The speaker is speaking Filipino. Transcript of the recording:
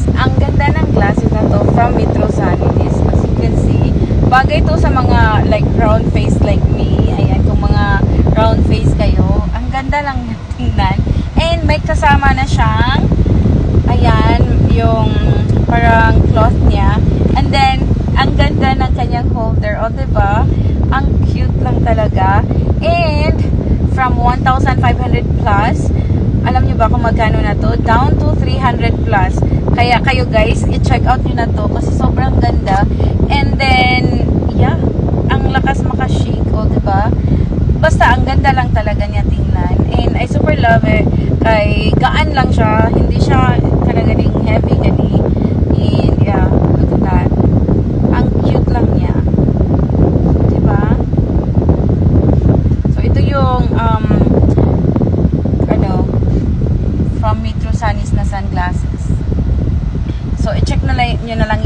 guys, ang ganda ng glasses na to from Metrosanis. As you can see, bagay to sa mga like round face like me. Ayan, kung mga round face kayo, ang ganda lang tingnan. And may kasama na siyang, ayan, yung parang cloth niya. And then, ang ganda ng kanyang holder. O, diba? Ang cute lang talaga. And, from 1,500 plus, alam nyo ba kung magkano na to? Down to 300 plus. Kaya kayo guys, i-check out nyo na to kasi sobrang ganda. And then, yeah, ang lakas maka-shake, o, diba? Basta, ang ganda lang talaga niya tingnan. And I super love it. Kay, gaan lang siya. Hindi siya kanagaling heavy gani. And, yeah, look at that. Ang cute lang niya. Diba? So, ito yung, from Metrosanis na sunglasses. So, i-check na lang, nyo na lang